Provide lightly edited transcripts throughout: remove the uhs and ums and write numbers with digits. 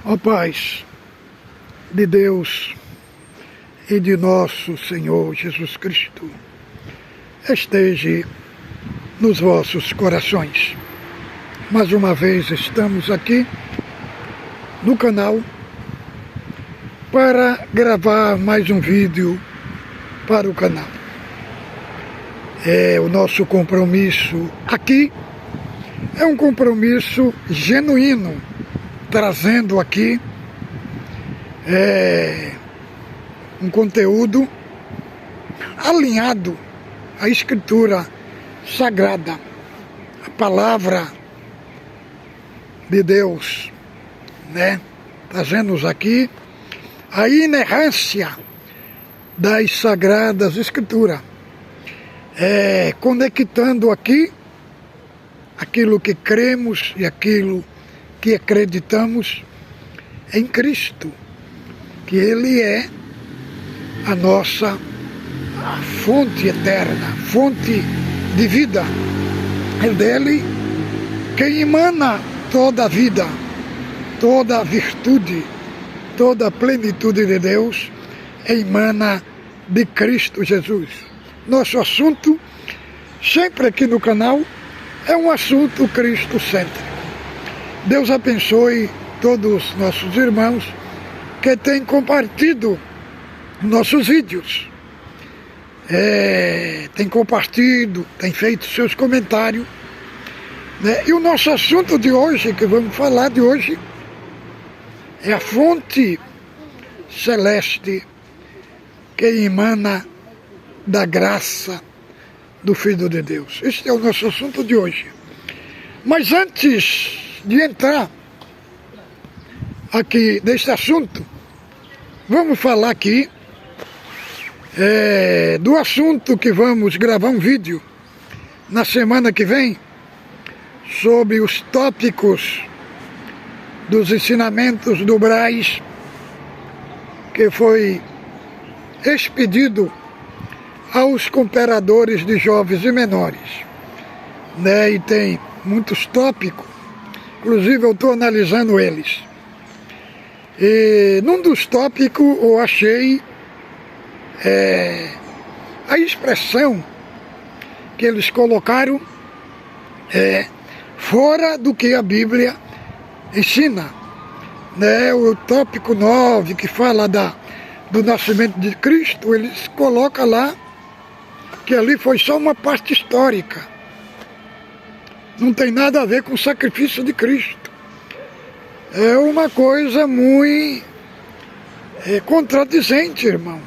Ó paz de Deus e de nosso Senhor Jesus Cristo esteja nos vossos corações. Mais uma vez estamos aqui no canal para gravar mais um vídeo para o canal. O nosso compromisso aqui é um compromisso genuíno, trazendo aqui um conteúdo alinhado à Escritura Sagrada, a Palavra de Deus, trazendo aqui a inerrância das Sagradas Escrituras, conectando aqui aquilo que cremos e aquilo que acreditamos em Cristo, que Ele é a nossa fonte eterna, fonte de vida. É dele que emana toda a vida, toda a virtude, toda a plenitude de Deus emana de Cristo Jesus. Nosso assunto, sempre aqui no canal, é um assunto cristocêntrico. Deus abençoe todos os nossos irmãos que têm compartilhado nossos vídeos. Tem compartilhado, tem feito seus comentários. E o nosso assunto de hoje, que vamos falar de hoje, é a fonte celeste que emana da graça do Filho de Deus. Este é o nosso assunto de hoje. Mas antes de entrar aqui neste assunto, vamos falar aqui do assunto que vamos gravar um vídeo na semana que vem sobre os tópicos dos ensinamentos do Braz, que foi expedido aos cooperadores de jovens e menores. E tem muitos tópicos, inclusive eu estou analisando eles. E num dos tópicos eu achei a expressão que eles colocaram fora do que a Bíblia ensina. O tópico 9, que fala do nascimento de Cristo, eles colocam lá que ali foi só uma parte histórica. Não tem nada a ver com o sacrifício de Cristo. É uma coisa muito contradizente, irmão.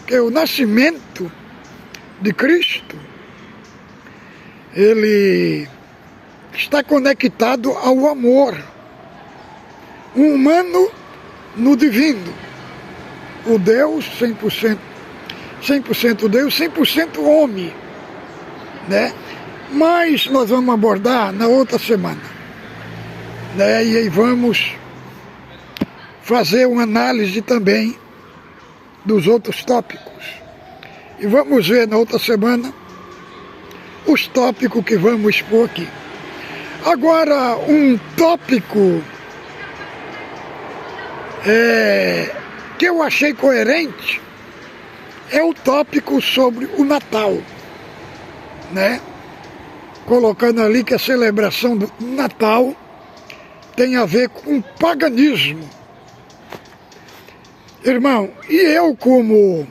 Que o nascimento de Cristo, ele está conectado ao amor. Um humano no divino. O Deus 100% Deus, 100% homem, Mas nós vamos abordar na outra semana, E aí vamos fazer uma análise também dos outros tópicos. E vamos ver na outra semana os tópicos que vamos expor aqui. Agora, um tópico que eu achei coerente é o tópico sobre o Natal, Colocando ali que a celebração do Natal tem a ver com paganismo. Irmão, e eu, como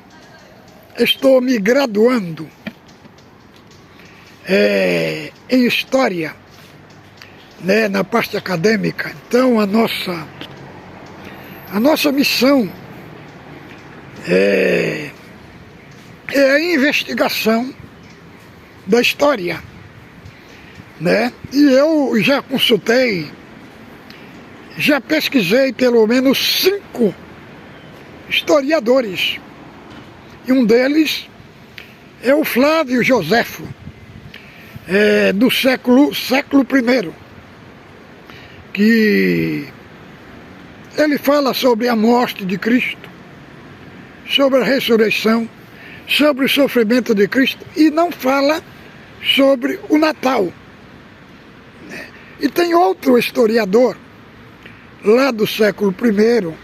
estou me graduando em História, na parte acadêmica, então a nossa missão é a investigação da história, E eu já consultei, já pesquisei pelo menos 5 historiadores. E um deles é o Flávio Joséfo, do século I, que ele fala sobre a morte de Cristo, sobre a ressurreição, sobre o sofrimento de Cristo, e não fala sobre o Natal. E tem outro historiador lá do século I,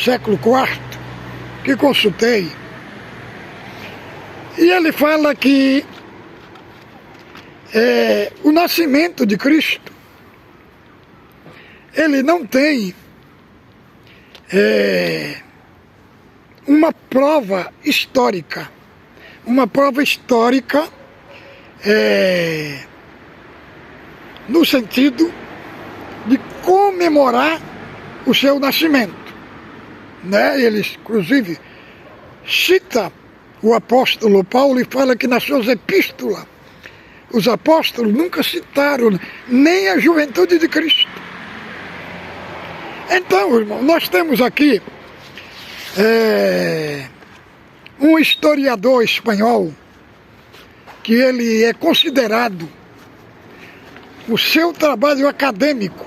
século IV, que consultei, e ele fala que o nascimento de Cristo, ele não tem uma prova histórica. Uma prova histórica no sentido de comemorar o seu nascimento. Né? Ele, inclusive, cita o apóstolo Paulo e fala que nas suas epístolas, os apóstolos nunca citaram nem a juventude de Cristo. Então, irmão, nós temos aqui um historiador espanhol que ele é considerado o seu trabalho acadêmico,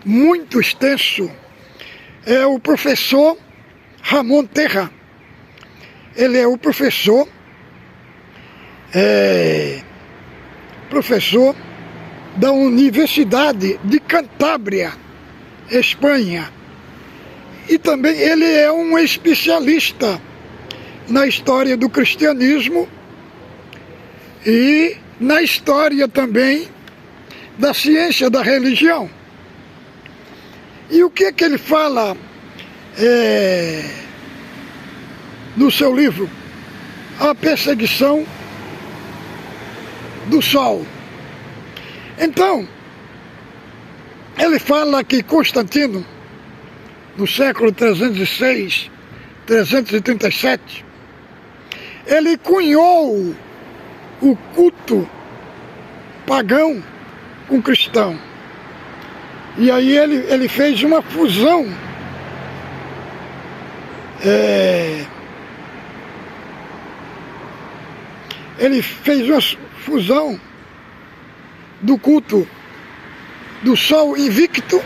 muito extenso, é o professor Ramón Terra. Ele é o professor da Universidade de Cantábria, Espanha. E também ele é um especialista na história do cristianismo e na história também da ciência da religião. E o que é que ele fala no seu livro A Perseguição do Sol? Então, ele fala que Constantino, no século 306, 337, ele cunhou o culto pagão com cristão. E aí ele fez uma fusão do culto do Sol invicto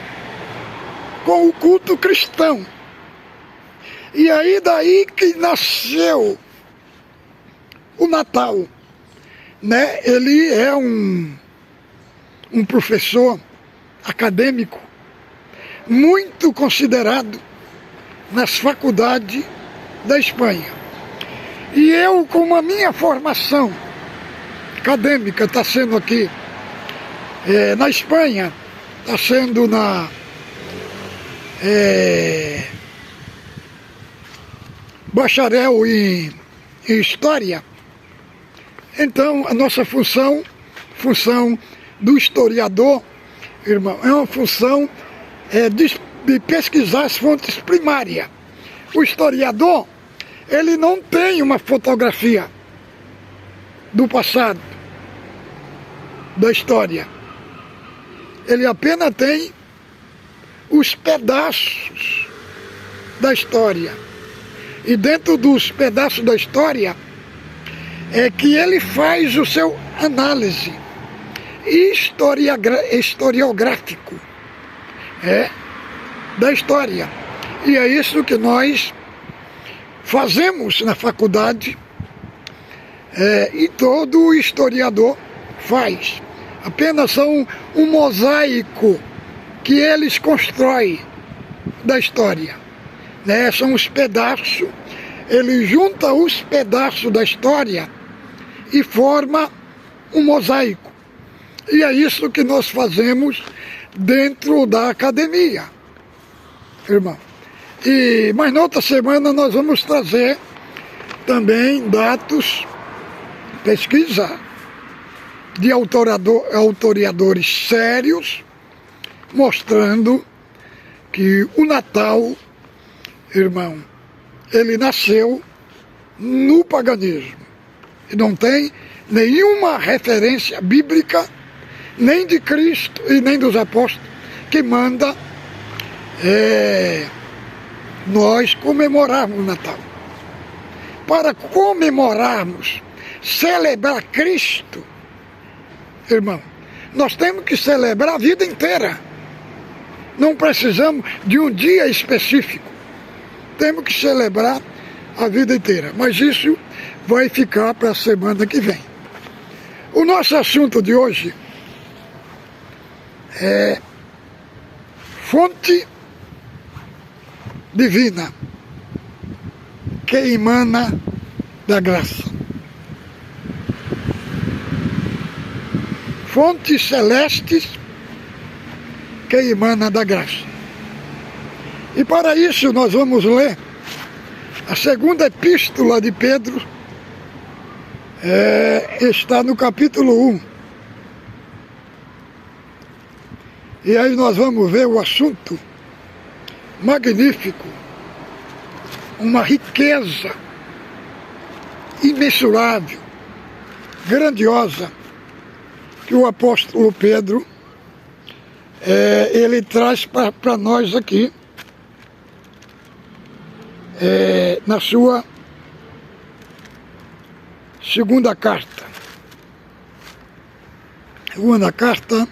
com o culto cristão. E aí daí que nasceu o Natal, né? Ele é um professor acadêmico muito considerado nas faculdades da Espanha. E eu, como a minha formação acadêmica está sendo aqui na Espanha, está sendo na bacharel em História. Então a nossa função do historiador, irmão, é uma função de pesquisar as fontes primárias. O historiador, ele não tem uma fotografia do passado, da história. Ele apenas tem os pedaços da história. E dentro dos pedaços da história é que ele faz o seu análise historiográfico da história. E é isso que nós fazemos na faculdade e todo historiador faz. Apenas são um mosaico que eles constroem da história. Né? São os pedaços, ele junta os pedaços da história e forma um mosaico. E é isso que nós fazemos dentro da academia, irmão. Mas na outra semana nós vamos trazer também dados, pesquisa de autoriadores sérios, mostrando que o Natal, irmão, ele nasceu no paganismo. E não tem nenhuma referência bíblica, nem de Cristo e nem dos apóstolos, que manda nós comemorarmos o Natal. Para comemorarmos, celebrar Cristo, irmão, nós temos que celebrar a vida inteira. Não precisamos de um dia específico. Temos que celebrar a vida inteira. Mas isso vai ficar para a semana que vem. O nosso assunto de hoje é fonte divina que emana da graça. Fontes celestes que emana da graça. E para isso nós vamos ler a segunda epístola de Pedro, está no capítulo 1. E aí nós vamos ver o assunto magnífico, uma riqueza imensurável, grandiosa, que o apóstolo Pedro ele traz para nós aqui, na sua segunda carta. Segunda carta,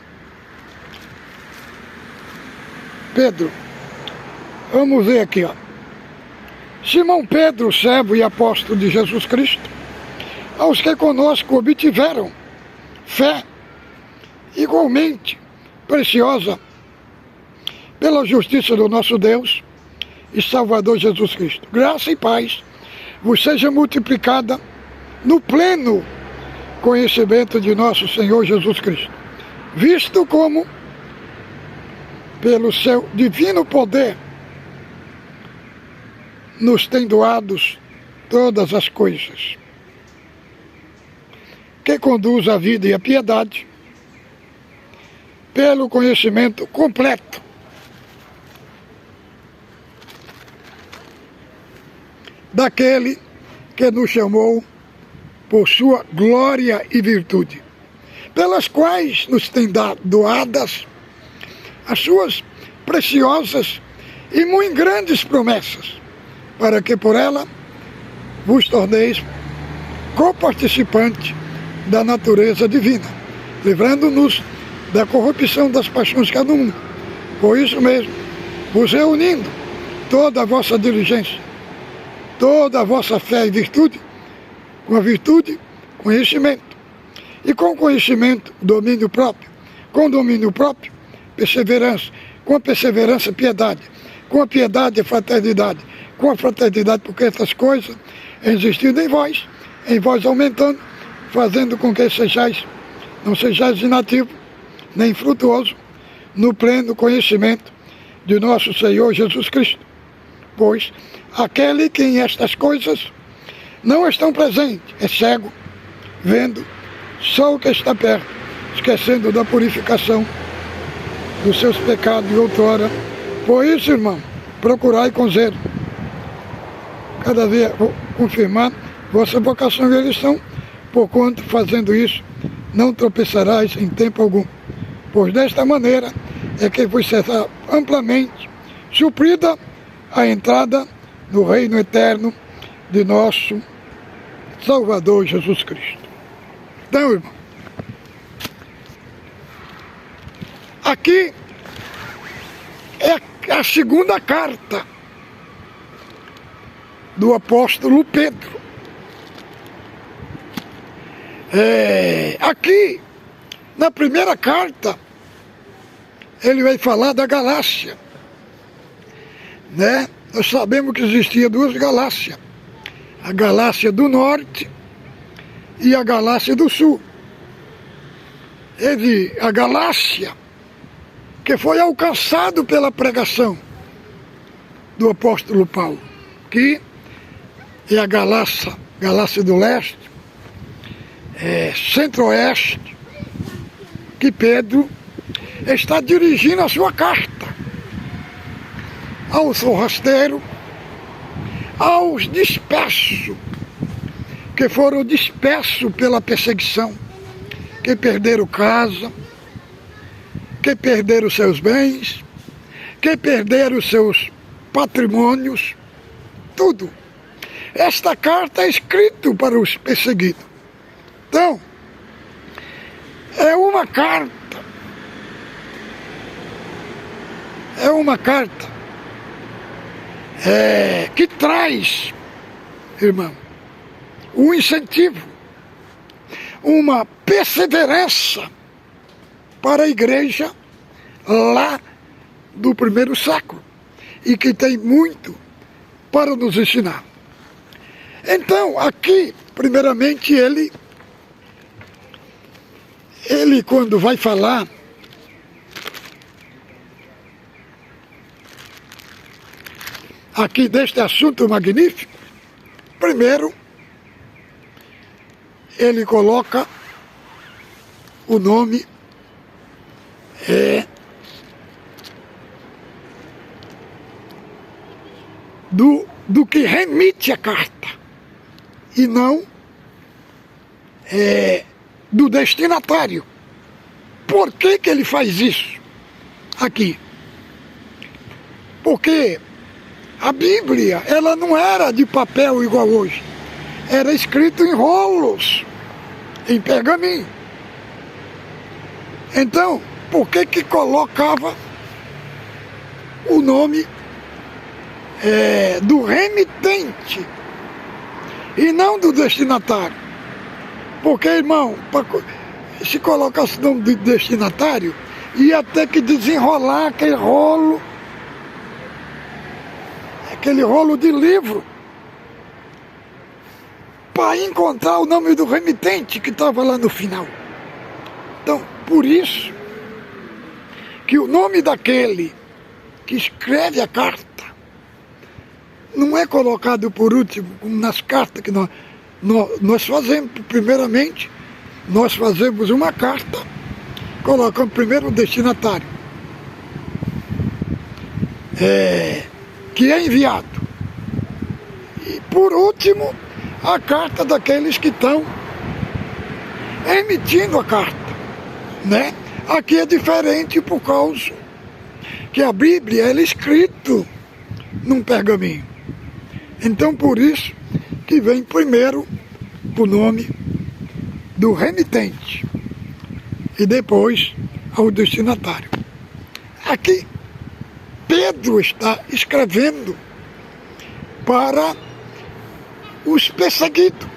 Pedro. Vamos ver aqui, ó. Simão Pedro, servo e apóstolo de Jesus Cristo, aos que conosco obtiveram fé igualmente preciosa pela justiça do nosso Deus e Salvador Jesus Cristo. Graça e paz vos seja multiplicada no pleno conhecimento de nosso Senhor Jesus Cristo, visto como, pelo seu divino poder, nos tem doados todas as coisas, que conduz à vida e à piedade, pelo conhecimento completo daquele que nos chamou por sua glória e virtude, pelas quais nos tem doadas as suas preciosas e muito grandes promessas, para que por ela vos torneis coparticipantes da natureza divina, livrando-nos da corrupção das paixões que há no mundo. Por isso mesmo, vos reunindo toda a vossa diligência, toda a vossa fé e virtude, com a virtude, conhecimento, e com conhecimento, domínio próprio, com domínio próprio, perseverança, com a perseverança, piedade, com a piedade, a fraternidade, com a fraternidade, porque essas coisas existindo em vós aumentando, fazendo com que não sejais inativo, nem frutuoso, no pleno conhecimento de nosso Senhor Jesus Cristo. Pois aquele que em estas coisas não estão presentes é cego, vendo só o que está perto, esquecendo da purificação dos seus pecados de outrora. Por isso, irmão, procurai com zelo cada vez confirmar vossa vocação e eleição, porquanto, fazendo isso, não tropeçarás em tempo algum. Pois desta maneira é que vos será amplamente suprida a entrada no reino eterno de nosso Salvador Jesus Cristo. Então, irmão, aqui é a segunda carta do apóstolo Pedro. Aqui, na primeira carta, ele vai falar da Galácia, né? Nós sabemos que existia duas Galácias, a Galácia do Norte e a Galácia do Sul. A Galácia, que foi alcançado pela pregação do apóstolo Paulo, que é a Galácia do Leste, Centro-Oeste, que Pedro está dirigindo a sua carta aos forrasteiros, aos dispersos, que foram dispersos pela perseguição, que perderam casa, que perderam seus bens, que perderam seus patrimônios, tudo. Esta carta é escrita para os perseguidos. Então, é uma carta que traz, irmão, um incentivo, uma perseverança para a igreja lá do primeiro século e que tem muito para nos ensinar. Então, aqui, primeiramente, ele quando vai falar aqui deste assunto magnífico, primeiro, ele coloca o nome do que remite a carta, e não do destinatário. Por que que ele faz isso aqui? Porque a Bíblia, ela não era de papel igual hoje. Era escrito em rolos, em pergaminho. Então, por que que colocava o nome do remitente e não do destinatário? Porque, irmão, se colocasse o nome do destinatário, ia ter que desenrolar aquele rolo de livro, para encontrar o nome do remitente que estava lá no final. Então, por isso que o nome daquele que escreve a carta não é colocado por último, como nas cartas que nós fazemos. Primeiramente, nós fazemos uma carta, colocamos primeiro o destinatário, que é enviado. E por último, a carta daqueles que estão emitindo a carta, né? Aqui é diferente por causa que a Bíblia é escrita num pergaminho. Então por isso que vem primeiro o nome do remitente e depois ao destinatário. Aqui Pedro está escrevendo para os perseguidos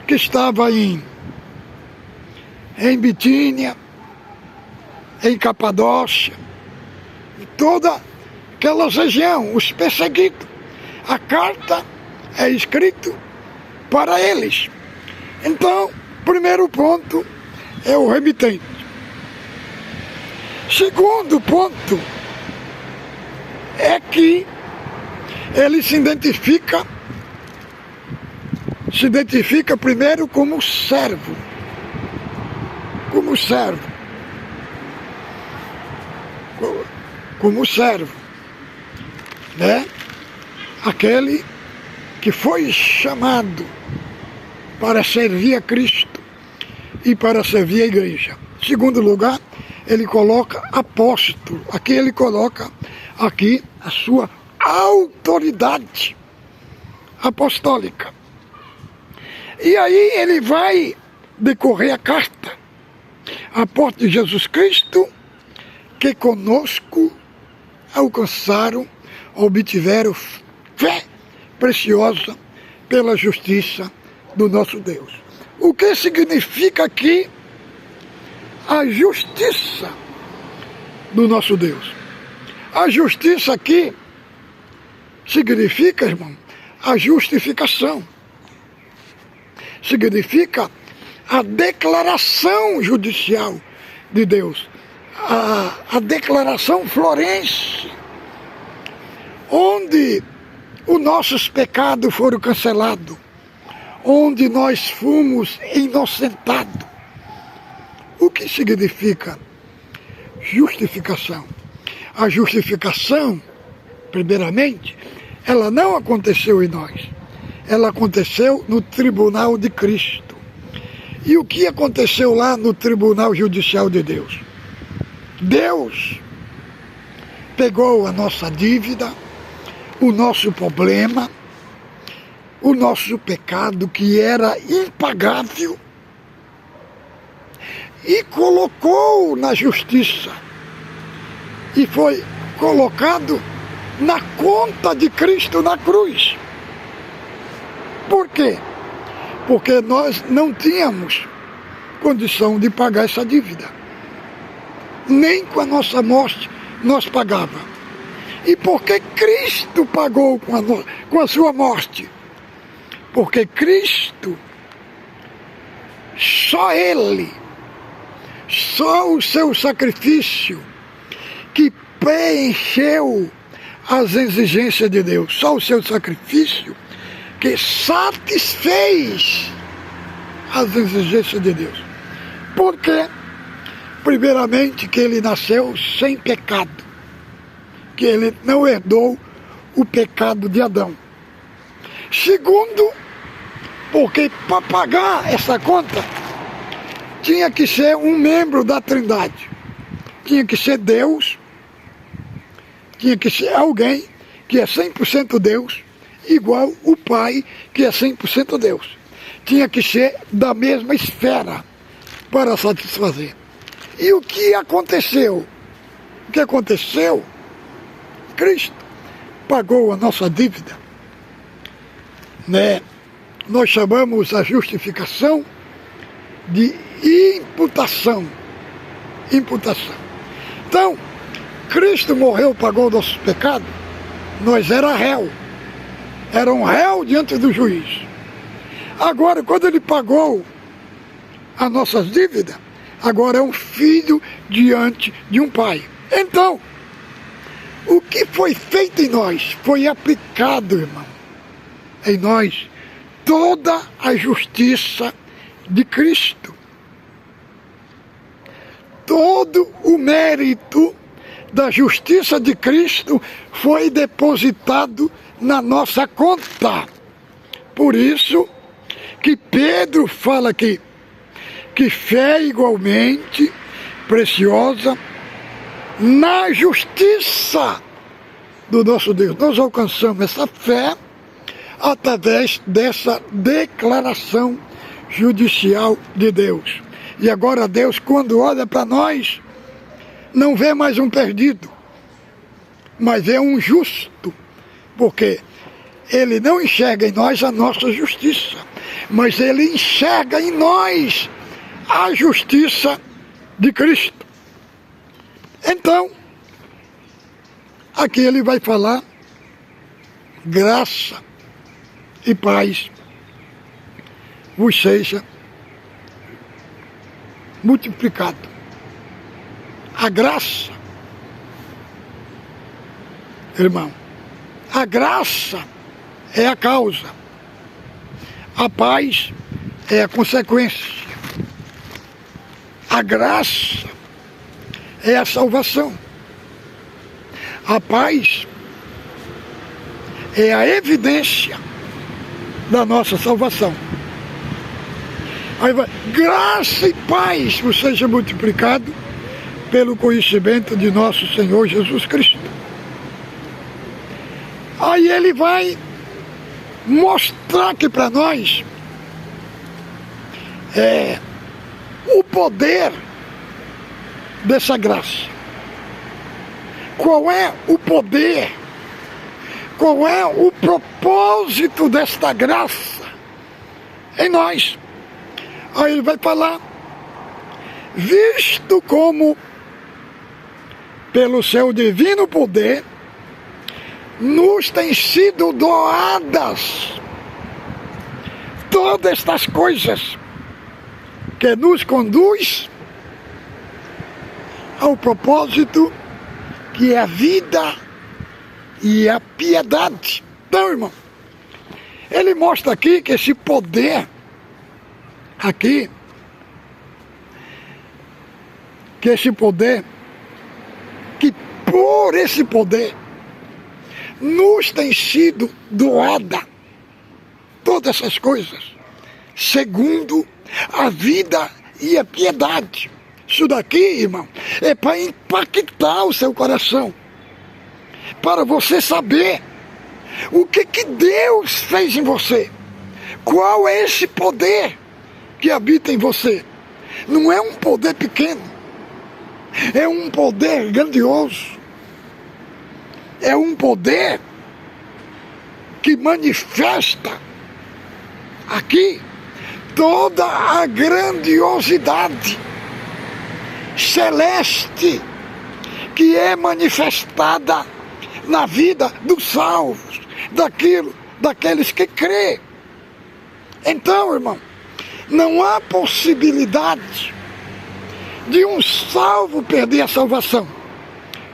que estavam em Bitínia, em Capadócia, em toda aquela região, os perseguidos. A carta é escrita para eles. Então, primeiro ponto é o remitente. Segundo ponto é que ele se identifica primeiro como servo. Como servo, né? Aquele que foi chamado para servir a Cristo e para servir a igreja. Segundo lugar, ele coloca apóstolo. Aqui ele coloca a sua autoridade apostólica. E aí ele vai decorrer a carta. Apóstolo de Jesus Cristo, que conosco alcançaram, obtiveram fé preciosa pela justiça do nosso Deus. O que significa aqui a justiça do nosso Deus? A justiça aqui significa, irmão, a justificação. Significa a declaração judicial de Deus. A declaração florense, onde os nossos pecados foram cancelados, onde nós fomos inocentados. O que significa justificação? A justificação, primeiramente, ela não aconteceu em nós. Ela aconteceu no tribunal de Cristo. E o que aconteceu lá no tribunal judicial de Deus? Deus pegou a nossa dívida, o nosso problema, o nosso pecado que era impagável e colocou na justiça e foi colocado na conta de Cristo na cruz. Por quê? Porque nós não tínhamos condição de pagar essa dívida. Nem com a nossa morte nós pagava. E por que Cristo pagou com a sua morte? Porque Cristo, só Ele, só o seu sacrifício que preencheu as exigências de Deus, só o seu sacrifício que satisfez as exigências de Deus. Por quê? Primeiramente, que ele nasceu sem pecado, que ele não herdou o pecado de Adão. Segundo, porque para pagar essa conta, tinha que ser um membro da Trindade. Tinha que ser Deus, tinha que ser alguém que é 100% Deus, igual o Pai, que é 100% Deus. Tinha que ser da mesma esfera para satisfazer. E o que aconteceu? O que aconteceu? Cristo pagou a nossa dívida, né? Nós chamamos a justificação de imputação. Imputação. Então, Cristo morreu, pagou nossos pecados, nós era réu. Era um réu diante do juiz. Agora, quando ele pagou as nossas dívidas, agora é um filho diante de um pai. Então, o que foi feito em nós, foi aplicado, irmão, em nós, toda a justiça de Cristo. Todo o mérito da justiça de Cristo foi depositado na nossa conta. Por isso que Pedro fala aqui, que fé igualmente preciosa na justiça do nosso Deus. Nós alcançamos essa fé através dessa declaração judicial de Deus. E agora Deus, quando olha para nós, não vê mais um perdido, mas vê um justo, porque Ele não enxerga em nós a nossa justiça, mas Ele enxerga em nós a justiça de Cristo. Então, aqui ele vai falar graça e paz vos seja multiplicado. A graça, irmão, a graça é a causa, a paz é a consequência. A graça é a salvação. A paz é a evidência da nossa salvação. Aí vai, graça e paz vos seja multiplicado pelo conhecimento de nosso Senhor Jesus Cristo. Aí ele vai mostrar aqui para nós o poder dessa graça. Qual é o poder? Qual é o propósito desta graça em nós? Aí ele vai falar, visto como pelo seu divino poder nos têm sido doadas todas estas coisas que nos conduz ao propósito que é a vida e a piedade. Então, irmão, ele mostra aqui que esse poder aqui, que por esse poder nos tem sido doada todas essas coisas, segundo a vida e a piedade. Isso daqui, irmão, é para impactar o seu coração, para você saber o que Deus fez em você, qual é esse poder que habita em você. Não é um poder pequeno, é um poder grandioso, é um poder que manifesta aqui toda a grandiosidade celeste que é manifestada na vida dos salvos, daqueles que crê. Então, irmão, não há possibilidade de um salvo perder a salvação,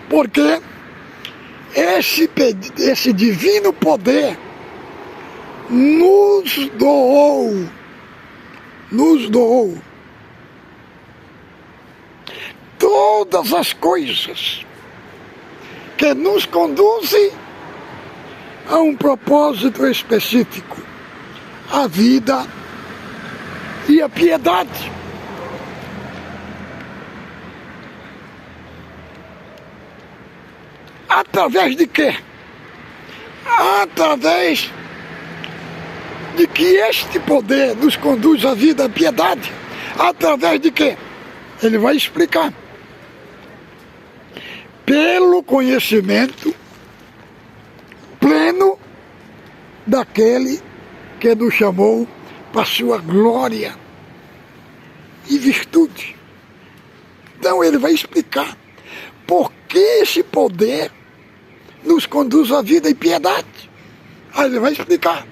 porque esse divino poder nos doou todas as coisas que nos conduzem a um propósito específico, a vida e a piedade. Através de quê? Através de que este poder nos conduz à vida e à piedade. Através de quê? Ele vai explicar. Pelo conhecimento pleno daquele que nos chamou para sua glória e virtude. Então ele vai explicar por que esse poder nos conduz à vida e piedade. Aí ele vai explicar.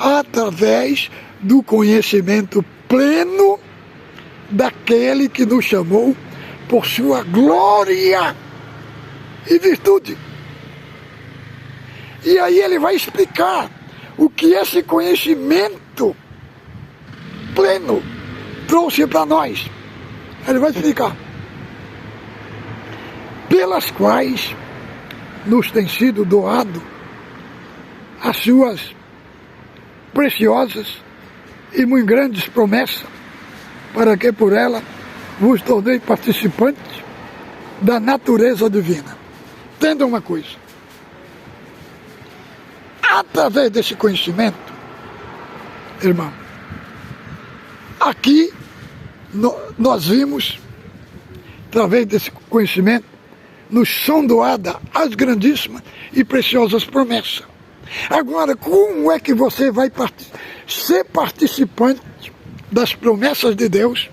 Através do conhecimento pleno daquele que nos chamou por sua glória e virtude. E aí ele vai explicar o que esse conhecimento pleno trouxe para nós. Ele vai explicar. Pelas quais nos tem sido doado as suas preciosas e muito grandes promessas, para que por ela vos tornei participantes da natureza divina. Entendam uma coisa. Através desse conhecimento, irmão, aqui nós vimos, através desse conhecimento, nos são doadas as grandíssimas e preciosas promessas. Agora, como é que você vai ser participante das promessas de Deus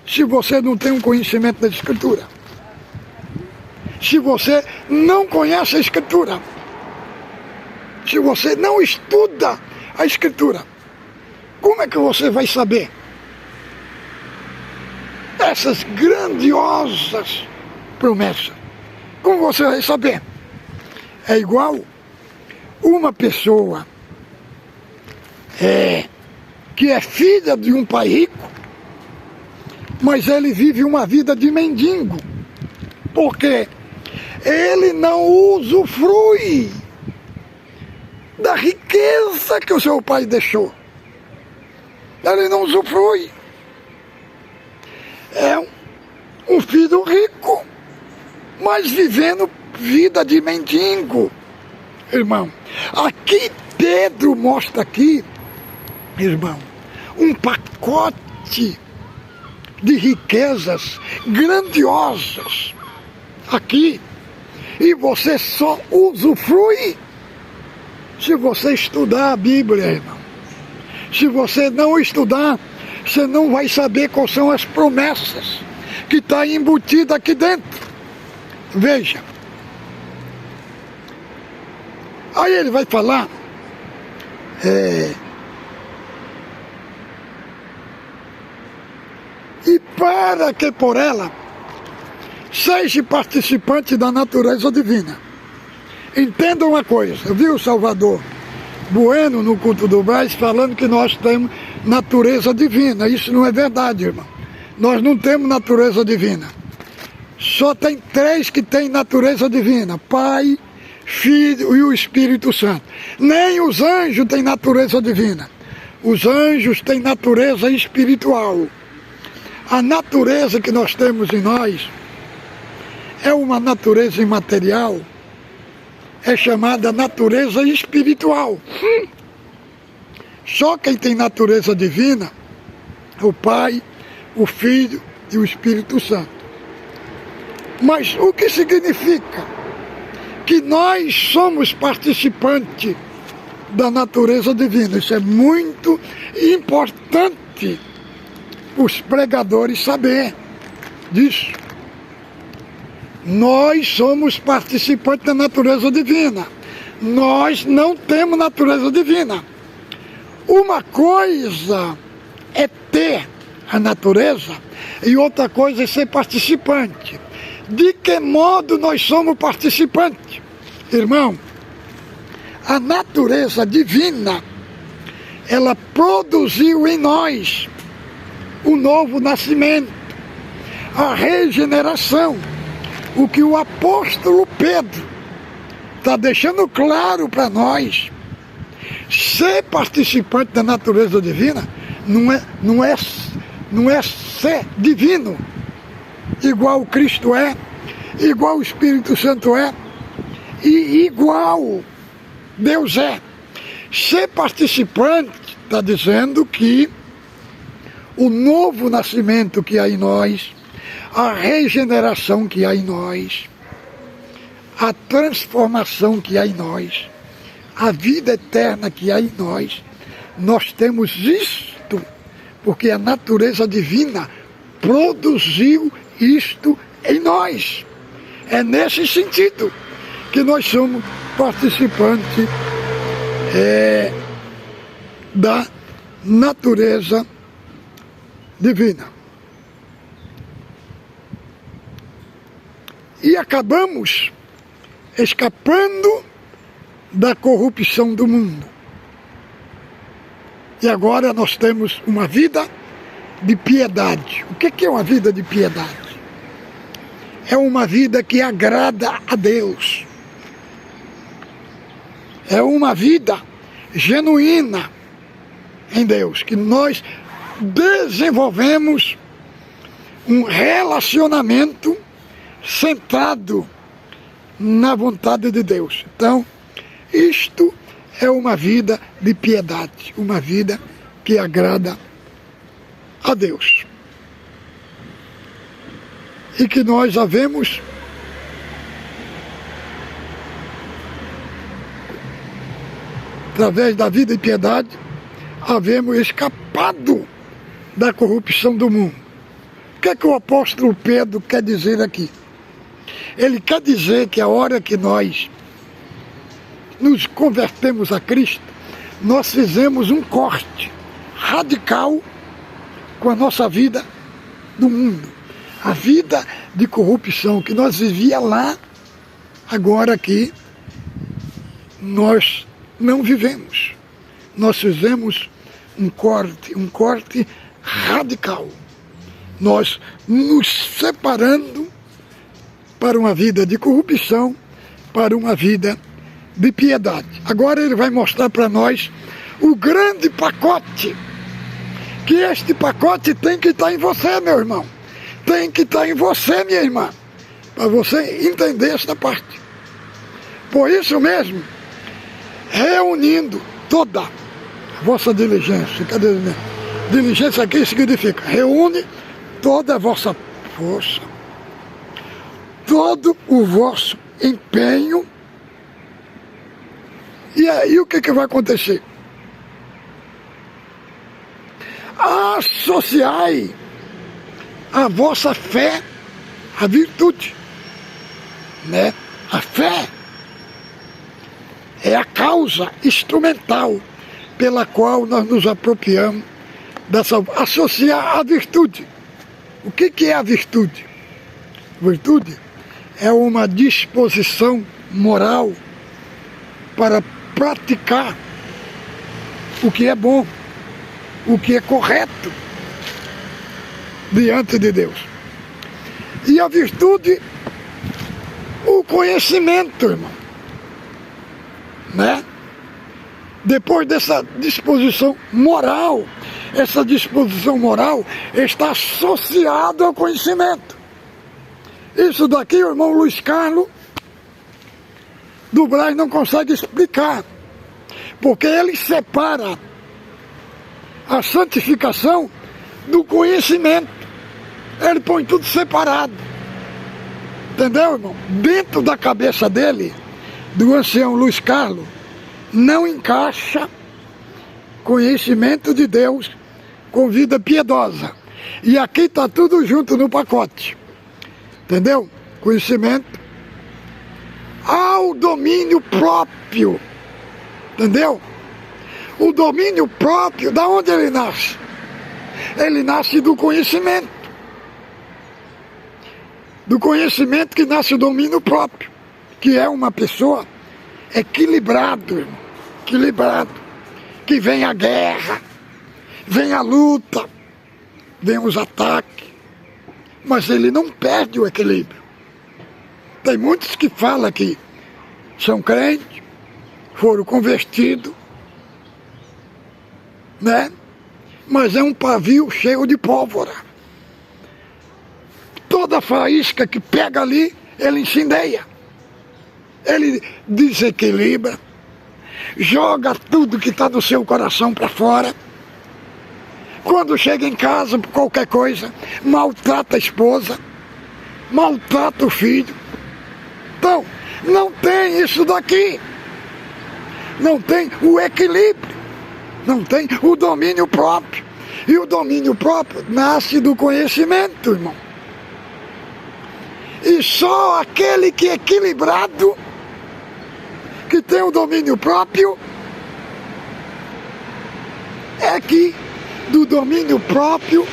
se você não tem um conhecimento da Escritura? Se você não conhece a Escritura? Se você não estuda a Escritura? Como é que você vai saber essas grandiosas promessas? Como você vai saber? É igual uma pessoa que é filha de um pai rico, mas ele vive uma vida de mendigo, porque ele não usufrui da riqueza que o seu pai deixou. Ele não usufrui. É um filho rico, mas vivendo vida de mendigo. Irmão, aqui Pedro mostra aqui, irmão, um pacote de riquezas grandiosas aqui, e você só usufrui se você estudar a Bíblia, irmão. Se você não estudar, você não vai saber quais são as promessas que estão embutidas aqui dentro. Veja. Aí ele vai falar e para que por ela seja participante da natureza divina. Entenda uma coisa, viu, Salvador Bueno no culto do Brás falando que nós temos natureza divina. Isso não é verdade, irmão. Nós não temos natureza divina. Só tem três que têm natureza divina: Pai, Filho e o Espírito Santo. Nem os anjos têm natureza divina. Os anjos têm natureza espiritual. A natureza que nós temos em nós é uma natureza imaterial, é chamada natureza espiritual. Só quem tem natureza divina é o Pai, o Filho e o Espírito Santo. Mas o que significa? Que nós somos participantes da natureza divina. Isso é muito importante os pregadores saber disso. Nós somos participantes da natureza divina. Nós não temos natureza divina. Uma coisa é ter a natureza e outra coisa é ser participante. De que modo nós somos participantes? Irmão, a natureza divina, ela produziu em nós o novo nascimento, a regeneração, o que o apóstolo Pedro está deixando claro para nós. Ser participante da natureza divina não é ser divino, igual Cristo é, igual o Espírito Santo é, e igual Deus é. Ser participante está dizendo que o novo nascimento que há em nós, a regeneração que há em nós, a transformação que há em nós, a vida eterna que há em nós temos isto, porque a natureza divina produziu isto em nós. É nesse sentido que nós somos participantes da natureza divina. E acabamos escapando da corrupção do mundo. E agora nós temos uma vida de piedade. O que é uma vida de piedade? É uma vida que agrada a Deus. É uma vida genuína em Deus, que nós desenvolvemos um relacionamento centrado na vontade de Deus. Então, isto é uma vida de piedade, uma vida que agrada a Deus. E que nós havemos através da vida de piedade, havemos escapado da corrupção do mundo. O que é que o apóstolo Pedro quer dizer aqui? Ele quer dizer que a hora que nós nos convertemos a Cristo, nós fizemos um corte radical com a nossa vida do mundo. A vida de corrupção que nós vivíamos lá, agora aqui, nós não vivemos. Nós fizemos um corte radical. Nós nos separando para uma vida de corrupção, para uma vida de piedade. Agora ele vai mostrar para nós o grande pacote, que este pacote tem que estar em você, meu irmão. Tem que estar em você, minha irmã, para você entender esta parte. Por isso mesmo, reunindo toda a vossa diligência. Cadê? Diligência aqui significa reúne toda a vossa força, todo o vosso empenho. E aí o que vai acontecer? Associai a vossa fé à virtude, né? A fé é a causa instrumental pela qual nós nos apropriamos dessa. Associar a virtude. O que é a virtude? Virtude é uma disposição moral para praticar o que é bom, o que é correto diante de Deus. E a virtude, o conhecimento, irmão, né? Depois dessa disposição moral, essa disposição moral está associada ao conhecimento. Isso daqui o irmão Luiz Carlos do Braz não consegue explicar, porque ele separa a santificação do conhecimento. Ele põe tudo separado. Entendeu, irmão? Dentro da cabeça dele, do ancião Luiz Carlos, não encaixa conhecimento de Deus com vida piedosa. E aqui está tudo junto no pacote. Entendeu? Conhecimento ao domínio próprio. Entendeu? O domínio próprio, da onde ele nasce? Ele nasce do conhecimento. Do conhecimento que nasce o domínio próprio, que é uma pessoa equilibrado, irmão, equilibrado, que vem a guerra, vem a luta, vem os ataques, mas ele não perde o equilíbrio. Tem muitos que falam que são crentes, foram convertidos, né? Mas é um pavio cheio de pólvora. Toda faísca que pega ali, ele incendeia. Ele desequilibra, joga tudo que está no seu coração para fora. Quando chega em casa, por qualquer coisa, maltrata a esposa, maltrata o filho. Então, não tem isso daqui. Não tem o equilíbrio. Não tem o domínio próprio. E o domínio próprio nasce do conhecimento, irmão. E só aquele que é equilibrado, que tem o domínio próprio, é que do domínio próprio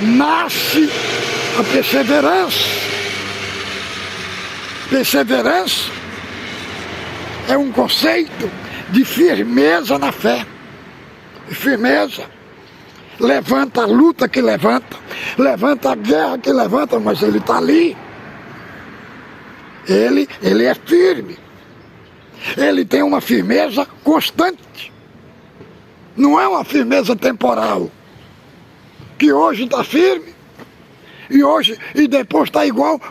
nasce a perseverança. Perseverança é um conceito de firmeza na fé. Firmeza. Levanta a luta que levanta, levanta a guerra que levanta, mas ele está ali. Ele é firme. Ele tem uma firmeza constante. Não é uma firmeza temporal. Que hoje está firme e depois está igual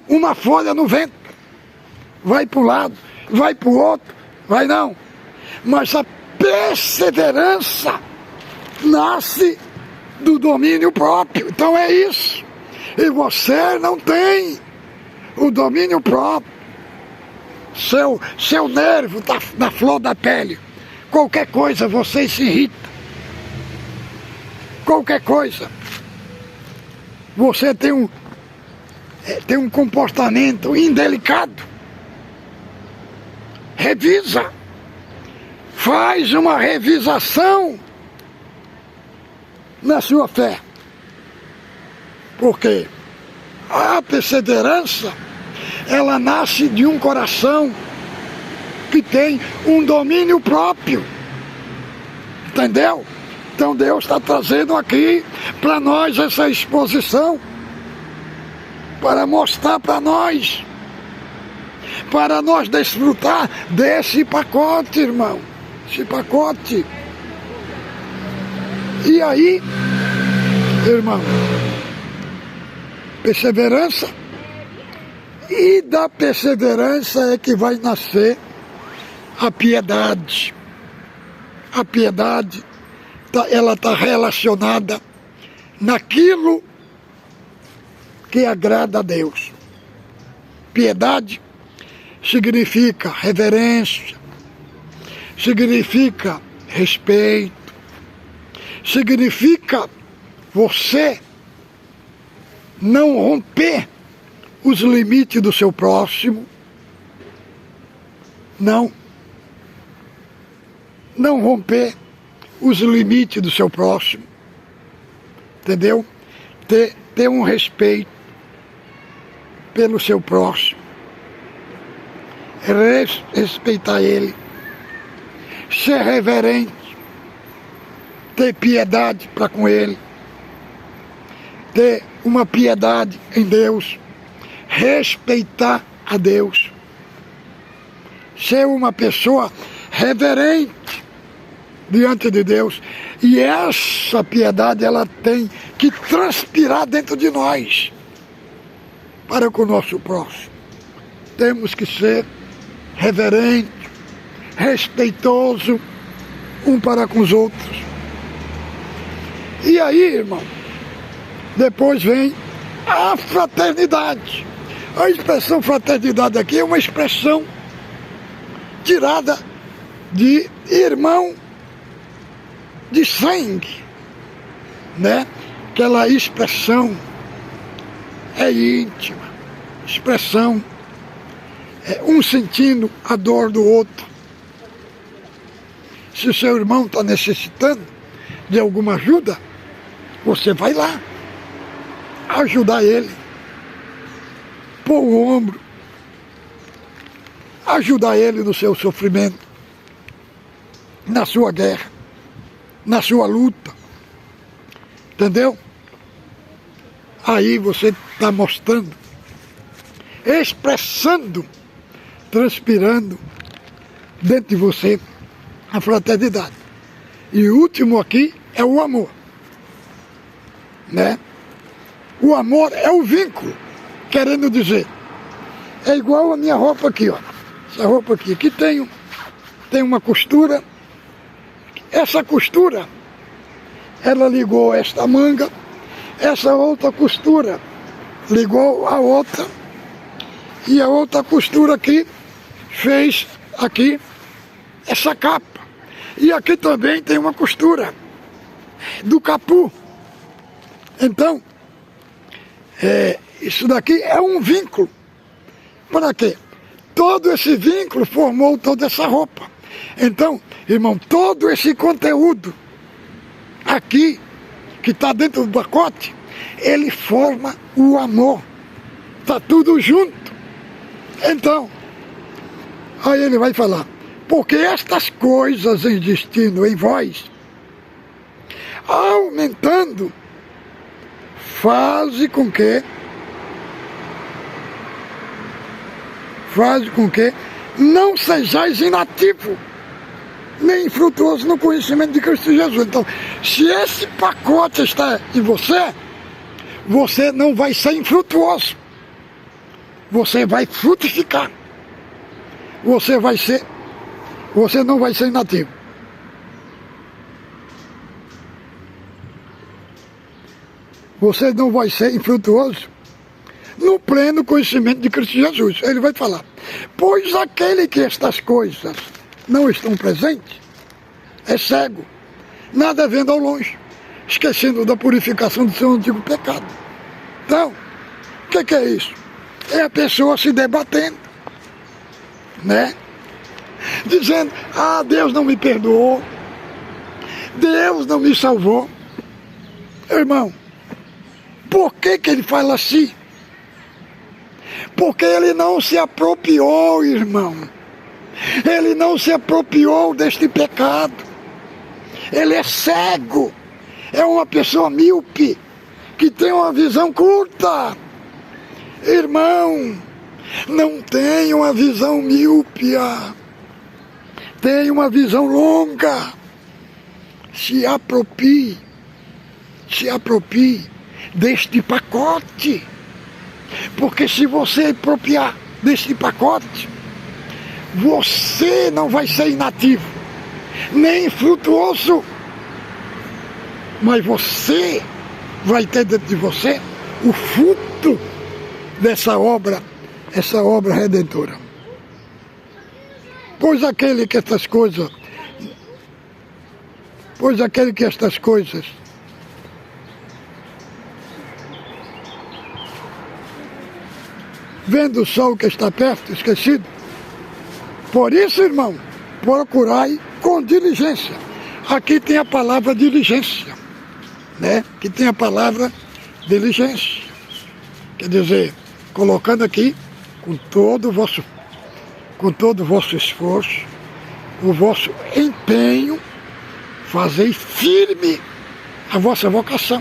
uma folha no vento. Vai para um lado, vai para o outro, vai não. Mas a perseverança nasce do domínio próprio. Então é isso. E você não tem o domínio próprio. Seu nervo está na flor da pele. Qualquer coisa você se irrita. Qualquer coisa. Você tem um comportamento indelicado. Revisa. Faz uma revisação na sua fé. Porque a perseverança, ela nasce de um coração que tem um domínio próprio. Entendeu? Então Deus está trazendo aqui para nós essa exposição, para mostrar para nós desfrutar desse pacote, irmão. Esse pacote. E aí, irmão, perseverança, e da perseverança é que vai nascer a piedade. A piedade, ela está relacionada naquilo que agrada a Deus. Piedade significa reverência, significa respeito, significa você não romper os limites do seu próximo. Não romper os limites do seu próximo. Entendeu? Ter um respeito pelo seu próximo. Respeitar ele. Ser reverente. Ter piedade para com ele. Ter uma piedade em Deus. Respeitar a Deus. Ser uma pessoa reverente diante de Deus. E essa piedade, ela tem que transpirar dentro de nós para com o nosso próximo. Temos que ser reverente, respeitoso um para com os outros. E aí, irmão, depois vem a fraternidade. A expressão fraternidade aqui é uma expressão tirada de irmão de sangue, né? Aquela expressão é íntima, expressão é um sentindo a dor do outro. Se o seu irmão está necessitando de alguma ajuda, você vai lá ajudar ele, pôr o ombro, ajudar ele no seu sofrimento, na sua guerra, na sua luta, entendeu? Aí você está mostrando, expressando, transpirando dentro de você a fraternidade. E o último aqui é o amor, né? O amor é o vínculo, querendo dizer, é igual a minha roupa aqui, ó. Essa roupa aqui tem uma costura. Essa costura, ela ligou esta manga, essa outra costura ligou a outra, e a outra costura aqui fez aqui essa capa. E aqui também tem uma costura do capu. Então, isso daqui é um vínculo. Para quê? Todo esse vínculo formou toda essa roupa. Então, irmão, todo esse conteúdo aqui, que está dentro do pacote, ele forma o amor. Está tudo junto. Então, aí ele vai falar, porque estas coisas existindo em vós, aumentando, faz com que não sejais inativo, nem infrutuoso no conhecimento de Cristo Jesus. Então, se esse pacote está em você, você não vai ser infrutuoso, você vai frutificar, você não vai ser inativo. Você não vai ser infrutuoso no pleno conhecimento de Cristo Jesus. Ele vai falar, pois aquele que estas coisas não estão presentes é cego, nada vendo ao longe, esquecendo da purificação do seu antigo pecado. Então, o que é isso? É a pessoa se debatendo, né? Dizendo, Deus não me perdoou, Deus não me salvou. Irmão, por que ele fala assim? Porque ele não se apropriou, irmão. Ele não se apropriou deste pecado. Ele é cego. É uma pessoa míope, que tem uma visão curta. Irmão, não tem uma visão míopia. Tem uma visão longa. Se aproprie deste pacote. Porque se você apropriar deste pacote, você não vai ser inativo, nem frutuoso, mas você vai ter dentro de você o fruto dessa obra, essa obra redentora. Pois aquele que estas coisas vendo o sol que está perto, esquecido. Por isso, irmão, procurai com diligência. Aqui tem a palavra diligência, né? Aqui tem a palavra diligência. Quer dizer, colocando aqui com todo o vosso esforço, o vosso empenho, fazei firme a vossa vocação.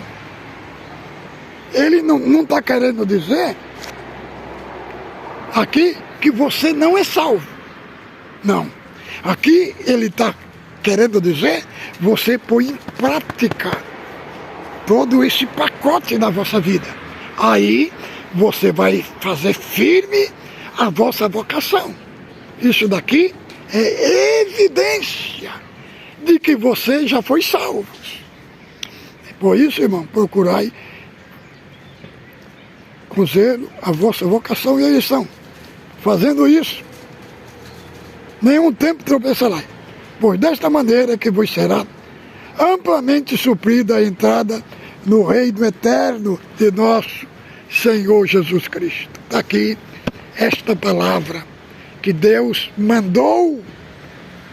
Ele não está querendo dizer aqui que você não é salvo. Não. Aqui ele está querendo dizer, você põe em prática todo esse pacote na vossa vida. Aí você vai fazer firme a vossa vocação. Isso daqui é evidência de que você já foi salvo. Por isso, irmão, procurai com zelo a vossa vocação e eleição. Fazendo isso, nenhum tempo tropeçará. pois desta maneira que vos será amplamente suprida a entrada no reino eterno de nosso Senhor Jesus Cristo. Está aqui esta palavra que Deus mandou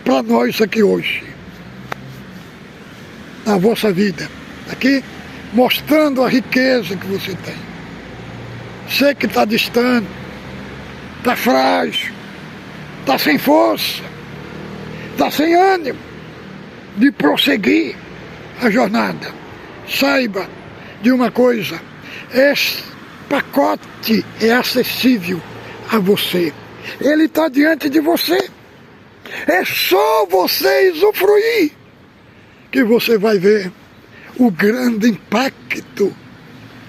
para nós aqui hoje, na vossa vida. Aqui mostrando a riqueza que você tem. Sei que está distante, está frágil, está sem força, está sem ânimo de prosseguir a jornada. Saiba de uma coisa, este pacote é acessível a você. Ele está diante de você. É só você usufruir que você vai ver o grande impacto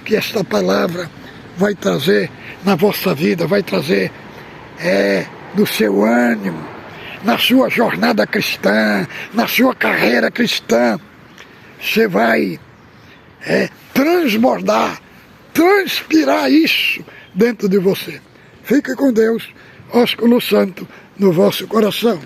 que esta palavra vai trazer na vossa vida, vai trazer no seu ânimo, na sua jornada cristã, na sua carreira cristã. Você vai transbordar, transpirar isso dentro de você. Fique com Deus, ósculo santo no vosso coração.